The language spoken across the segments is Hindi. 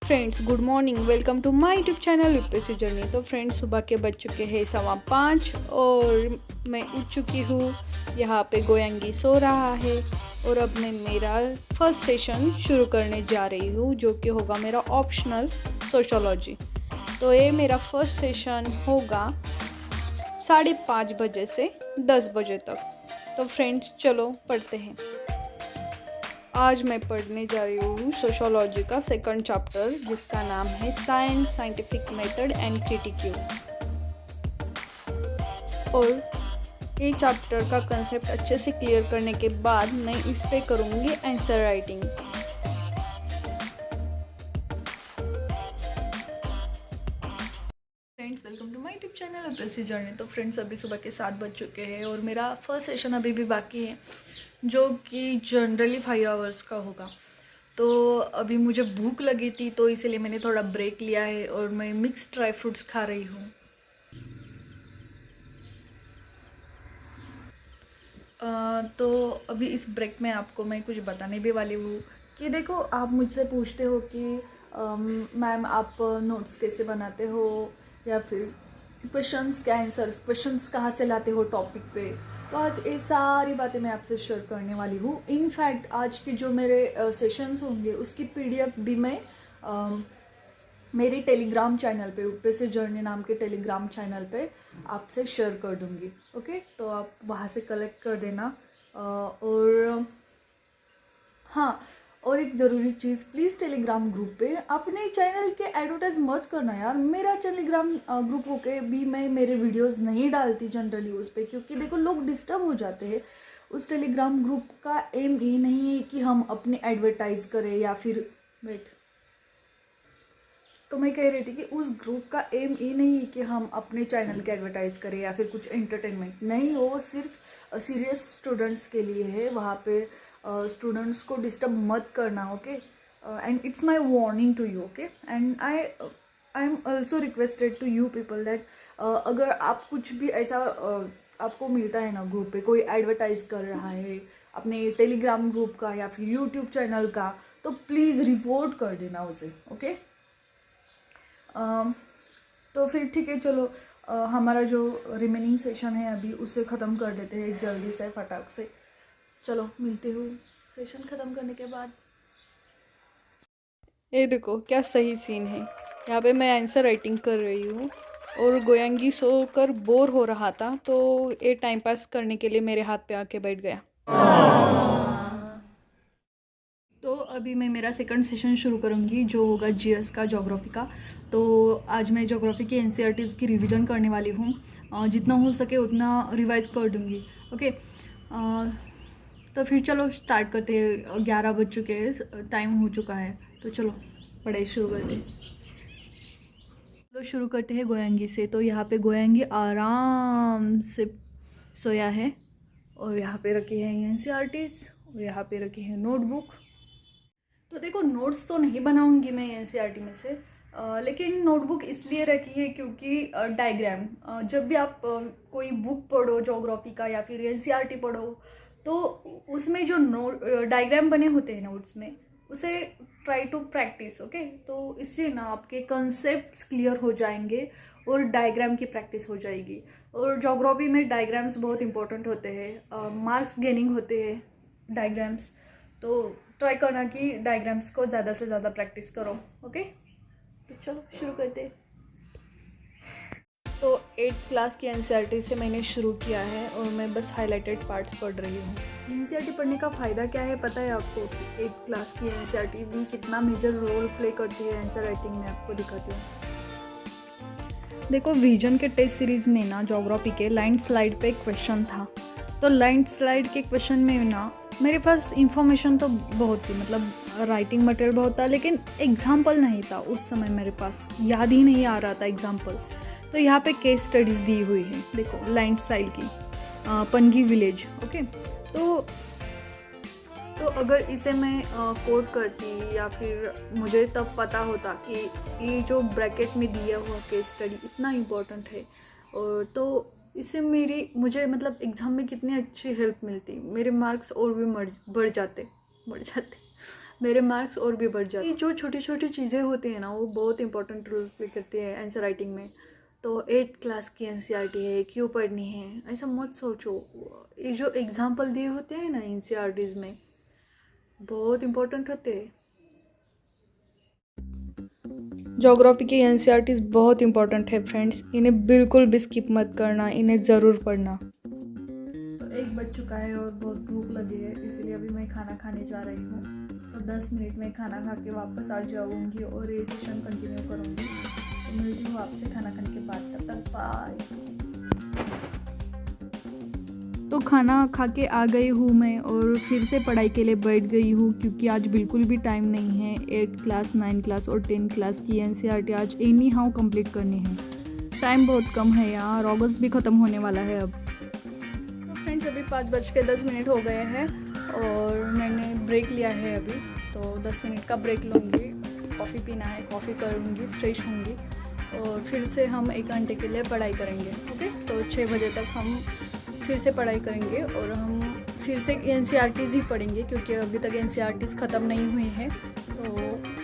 Friends good morning, welcome to my YouTube channel UPSC journey. तो फ्रेंड्स सुबह के बज चुके हैं 5:15 और मैं उठ चुकी हूँ। यहाँ पे गोयंगी सो रहा है और अब मैं मेरा फर्स्ट सेशन शुरू करने जा रही हूँ, जो कि होगा मेरा ऑप्शनल सोशोलॉजी। तो ये मेरा फर्स्ट सेशन होगा 5:30 बजे से 10 बजे तक। तो फ्रेंड्स चलो पढ़ते हैं। आज मैं पढ़ने जा रही हूँ सोशोलॉजी का सेकंड चैप्टर, जिसका नाम है साइंस, साइंटिफिक मेथड एंड क्रिटिक्यू। और ये चैप्टर का कंसेप्ट अच्छे से क्लियर करने के बाद मैं इस पे करूँगी answer writing. Friends welcome to my YouTube channel UPSC journey. तो फ्रेंड्स अभी सुबह के 7 बज चुके हैं और मेरा फर्स्ट सेशन अभी भी बाकी है, जो कि जनरली 5 आवर्स का होगा। तो अभी मुझे भूख लगी थी, तो इसीलिए मैंने थोड़ा ब्रेक लिया है और मैं मिक्स ड्राई फ्रूट्स खा रही हूँ। तो अभी इस ब्रेक में आपको मैं कुछ बताने भी वाली हूँ कि देखो, आप मुझसे पूछते हो कि मैम आप नोट्स कैसे बनाते हो, या फिर क्वेश्चंस के आंसर्स, क्वेश्चंस कहाँ से लाते हो टॉपिक पे। तो आज ये सारी बातें मैं आपसे शेयर करने वाली हूँ। इनफैक्ट आज के जो मेरे सेशंस होंगे उसकी पीडीएफ भी मैं मेरे टेलीग्राम चैनल पे, यूपीएससी जर्नी नाम के टेलीग्राम चैनल पे आपसे शेयर कर दूँगी। ओके, तो आप वहाँ से कलेक्ट कर देना। और हाँ, और एक ज़रूरी चीज़, प्लीज़ टेलीग्राम ग्रुप पे अपने चैनल के एडवर्टाइज मत करना यार। मेरा टेलीग्राम ग्रुप होके भी मैं मेरे वीडियोस नहीं डालती जनरली उस पर, क्योंकि देखो लोग डिस्टर्ब हो जाते हैं। उस टेलीग्राम ग्रुप का एम ये नहीं है कि हम अपने एडवर्टाइज करें या फिर वेट। तो मैं कह रही थी कि उस ग्रुप का एम ये नहीं है कि हम अपने चैनल के एडवर्टाइज करें या फिर कुछ एंटरटेनमेंट नहीं, वो सिर्फ सीरियस स्टूडेंट्स के लिए है। वहाँ पे स्टूडेंट्स को डिस्टर्ब मत करना। Okay, and it's my warning to you. Okay, and I am also requested to you people that अगर आप कुछ भी ऐसा आपको मिलता है ना ग्रुप पे, कोई एडवर्टाइज कर रहा है अपने टेलीग्राम ग्रुप का या फिर यूट्यूब चैनल का, तो प्लीज़ रिपोर्ट कर देना उसे। ओके, तो फिर ठीक है, चलो हमारा जो रिमेनिंग सेशन है अभी उसे ख़त्म कर देते हैं जल्दी से, फटाक से। चलो मिलते हो सेशन ख़त्म करने के बाद। ये देखो क्या सही सीन है। यहाँ पे मैं आंसर राइटिंग कर रही हूँ और गोयंगी सो कर बोर हो रहा था, तो ये टाइम पास करने के लिए मेरे हाथ पे आके बैठ गया। तो अभी मैं मेरा सेकंड सेशन शुरू करूँगी, जो होगा जीएस का, ज्योग्राफी का। तो आज मैं ज्योग्राफी की एनसीईआरटीज़ की रिवीजन करने वाली हूँ। जितना हो सके उतना रिवाइज कर दूँगी। ओके, तो फिर चलो स्टार्ट करते हैं। 11 बज चुके हैं, टाइम हो चुका है, तो चलो पढ़ाई शुरू करते हैं। चलो शुरू करते हैं गोयंगी से। तो यहाँ पे गोयंगी आराम से सोया है और यहाँ पे रखी है एनसीईआरटीज़ और यहाँ पे रखी है नोटबुक। तो देखो, नोट्स तो नहीं बनाऊंगी मैं एनसीईआरटी में से, लेकिन नोटबुक इसलिए रखी है क्योंकि डायग्राम, जब भी आप कोई बुक पढ़ो ज्योग्राफी का या फिर एनसीईआरटी पढ़ो, तो उसमें जो डायग्राम बने होते हैं नोट्स में, उसे ट्राई टू प्रैक्टिस। ओके, तो इससे ना आपके कंसेप्ट्स क्लियर हो जाएंगे और डायग्राम की प्रैक्टिस हो जाएगी। और ज्योग्राफी में डायग्राम्स बहुत इंपॉर्टेंट होते हैं, मार्क्स गेनिंग होते हैं डायग्राम्स। तो ट्राई करना कि डायग्राम्स को ज़्यादा से ज़्यादा प्रैक्टिस करो। ओके, तो चलो शुरू करते हैं। तो 8th क्लास की एनसीईआरटी से मैंने शुरू किया है और मैं बस हाइलाइटेड पार्ट्स पढ़ रही हूँ। एनसीईआरटी पढ़ने का फ़ायदा क्या है पता है आपको? 8th क्लास की एनसीईआरटी भी कितना मेजर रोल प्ले करती है आंसर राइटिंग में, आपको दिखाती हूँ। देखो, विजन के टेस्ट सीरीज़ में ना ज्योग्राफी के लाइन स्लाइड पे क्वेश्चन था। तो लाइन स्लाइड के क्वेश्चन में ना मेरे पास इंफॉर्मेशन तो बहुत थी, मतलब राइटिंग मटेरियल बहुत था, लेकिन एग्जाम्पल नहीं था उस समय मेरे पास, याद ही नहीं आ रहा था एग्जाम्पल। तो यहाँ पे केस स्टडीज़ दी हुई है, देखो लाइन स्टाइल की, पनगी विलेज। ओके, तो अगर इसे मैं कोट करती या फिर मुझे तब पता होता कि ये जो ब्रैकेट में दिया हुआ केस स्टडी इतना इम्पोर्टेंट है, और तो इससे मुझे मतलब एग्ज़ाम में कितनी अच्छी हेल्प मिलती, मेरे मार्क्स और भी बढ़ जाते। मेरे मार्क्स और भी बढ़ जाते हैं। जो छोटी छोटी चीज़ें होती हैं ना वो बहुत इंपॉर्टेंट रोल प्ले करती है आंसर राइटिंग में। तो 8th क्लास की एनसीईआरटी है, क्यों पढ़नी है, ऐसा मत सोचो। ये जो एग्जाम्पल दिए होते हैं ना एनसीईआरटीज में बहुत इंपॉर्टेंट होते हैं। ज्योग्राफी की एनसीईआरटीज बहुत इंपॉर्टेंट है फ्रेंड्स, इन्हें बिल्कुल भी स्किप मत करना, इन्हें ज़रूर पढ़ना। तो 1 बज चुका है और बहुत भूख लगी है, इसीलिए अभी मैं खाना खाने जा रही हूँ। तो 10 मिनट में खाना खा के वापस आ जाऊँगी और ये सेशन कंटिन्यू करूँगी। तो मिलती हूँ आपसे खाना खाने के बाद, तब तक बाय। तो खाना खा के आ गई हूँ मैं और फिर से पढ़ाई के लिए बैठ गई हूँ, क्योंकि आज बिल्कुल भी टाइम नहीं है। 8th क्लास, 9th क्लास और 10th क्लास की एनसीईआरटी आज एनी हाउ कंप्लीट करनी है। टाइम बहुत कम है यार, अगस्त भी ख़त्म होने वाला है अब। तो फ्रेंड्स अभी 5:10 हो गए हैं और मैंने ब्रेक लिया है अभी। तो 10 मिनट का ब्रेक लूँगी, कॉफ़ी पीना है, कॉफ़ी करूँगी, फ्रेश होंगी और फिर से हम 1 घंटे के लिए पढ़ाई करेंगे। ओके, तो 6 बजे तक हम फिर से पढ़ाई करेंगे और हम फिर से एनसीईआरटीज़ ही पढ़ेंगे, क्योंकि अभी तक एनसीईआरटीज़ ख़त्म नहीं हुई हैं। तो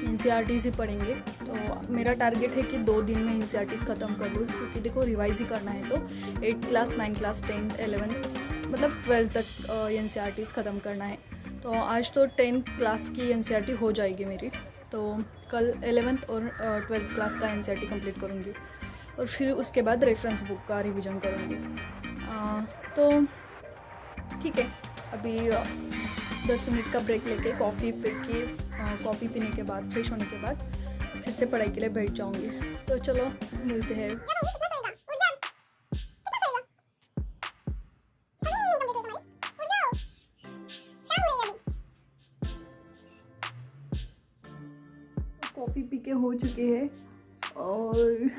एनसीईआरटीज़ ही पढ़ेंगे। तो मेरा टारगेट है कि 2 दिन में एनसीईआरटीज़ ख़त्म कर लूँ, क्योंकि देखो रिवाइज़ ही करना है। तो 8th class, 9th class, 10th, 11th मतलब 12th तक एनसीईआरटीज़ ख़त्म करना है। तो आज तो 10th क्लास की एनसीईआरटी हो जाएगी मेरी। तो कल 11th और 12th क्लास का एनसीईआरटी कंप्लीट करूँगी और फिर उसके बाद रेफरेंस बुक का रिवीजन करूँगी। तो ठीक है, अभी 10 मिनट का ब्रेक लेके कॉफ़ी पीने के बाद, फ्रेश होने के बाद फिर से पढ़ाई के लिए बैठ जाऊँगी। तो चलो मिलते हैं। कॉफ़ी पी के हो चुके हैं और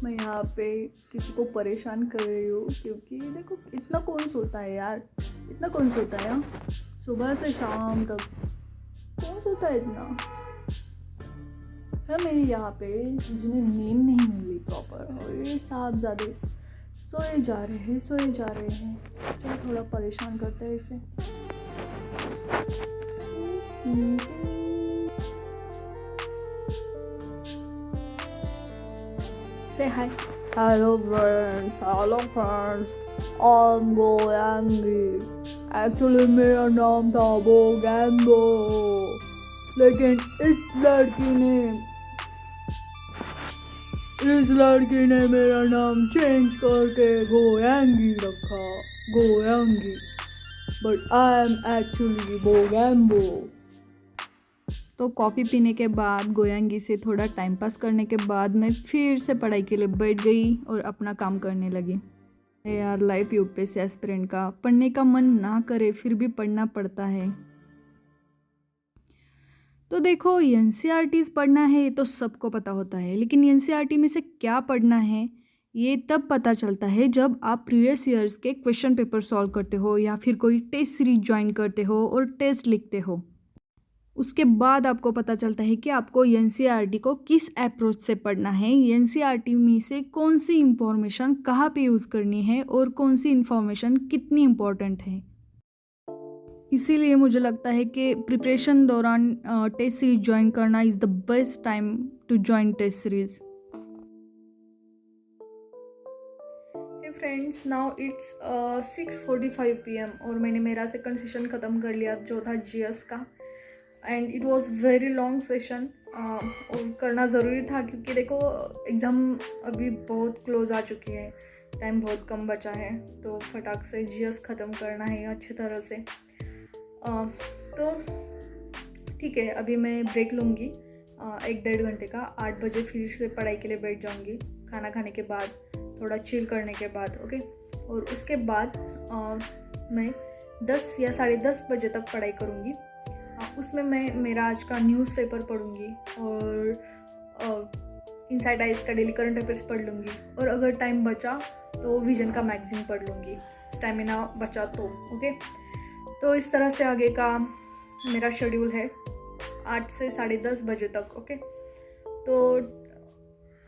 मैं यहाँ पे किसी को परेशान कर रही हूँ, क्योंकि देखो इतना कौन सोता है यार, इतना कौन सोता है सुबह से शाम तक, कौन सोता है इतना। है मेरे यहाँ पे जिन्हें नींद नहीं मिल रही प्रॉपर, और ये साहबजादे सोए जा रहे हैं। चलो थोड़ा परेशान करते हैं इसे। Say hi. Hello friends. I'm Goyangi. Actually मेरा नाम था बोगैम्बो, लेकिन इस लड़की ने मेरा नाम चेंज करके गोयांगी रखा, गोयांगी, बट आई एम एक्चुअली बोगैम्बो। तो कॉफ़ी पीने के बाद, गोयांगी से थोड़ा टाइम पास करने के बाद मैं फिर से पढ़ाई के लिए बैठ गई और अपना काम करने लगी। यार लाइफ यूपीएससी एस्पिरेंट का पढ़ने का मन ना करे फिर भी पढ़ना पड़ता है। तो देखो एनसीईआरटीज़ पढ़ना है ये तो सबको पता होता है, लेकिन एनसीईआरटी में से क्या पढ़ना है ये तब पता चलता है जब आप प्रीवियस ईयर्स के क्वेश्चन पेपर सॉल्व करते हो या फिर कोई टेस्ट सीरीज ज्वाइन करते हो और टेस्ट लिखते हो। उसके बाद आपको पता चलता है कि आपको एनसीईआरटी को किस अप्रोच से पढ़ना है, एनसीईआरटी में से कौन सी इंफॉर्मेशन कहाँ पे यूज़ करनी है और कौन सी इंफॉर्मेशन कितनी इम्पोर्टेंट है। इसीलिए मुझे लगता है कि प्रिपरेशन दौरान टेस्ट सीरीज ज्वाइन करना is the best time to join test series. Hey friends, now it's 6:45 PM और मैंने मेरा सेकंड सेशन ख़त्म कर लिया जो था जीएस का। And it was very long session और करना ज़रूरी था, क्योंकि देखो एग्ज़ाम अभी बहुत क्लोज आ चुकी है, टाइम बहुत कम बचा है। तो फटाक से जीएस ख़त्म करना है अच्छी तरह से। तो ठीक है, अभी मैं ब्रेक लूँगी 1-1.5 घंटे का। 8 बजे फिर से पढ़ाई के लिए बैठ जाऊँगी, खाना खाने के बाद, थोड़ा चिल करने के बाद। ओके, और उसके बाद मैं 10 या 10:30 बजे तक पढ़ाई करूँगी। उसमें मैं मेरा आज का न्यूज़पेपर पढ़ूँगी और इनसाइड आइज का डेली करंट अफेयर्स पढ़ लूँगी, और अगर टाइम बचा तो विजन का मैगजीन पढ़ लूँगी, स्टेमिना बचा तो। ओके, तो इस तरह से आगे का मेरा शेड्यूल है 8 से 10:30 बजे तक। ओके, तो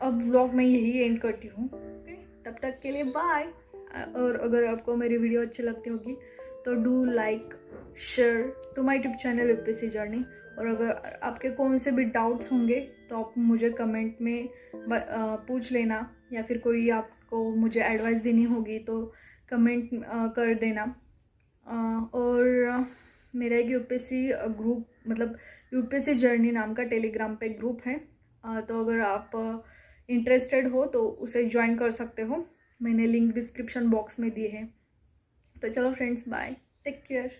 अब व्लॉग मैं यही एंड करती हूँ। ओके, तब तक के लिए बाय। और अगर आपको मेरी वीडियो अच्छी लगती होगी तो do like share to my YouTube channel UPSC journey, और अगर आपके कौन से भी डाउट्स होंगे तो आप मुझे कमेंट में पूछ लेना, या फिर कोई आपको मुझे एडवाइस देनी होगी तो कमेंट कर देना। और मेरा एक यूपीएससी ग्रुप, मतलब यूपीएससी जर्नी नाम का टेलीग्राम पे ग्रुप है, तो अगर आप इंटरेस्टेड हो तो उसे ज्वाइन कर सकते हो। मैंने लिंक डिस्क्रिप्शन बॉक्स में दिए हैं। तो चलो फ्रेंड्स, बाय, टेक केयर।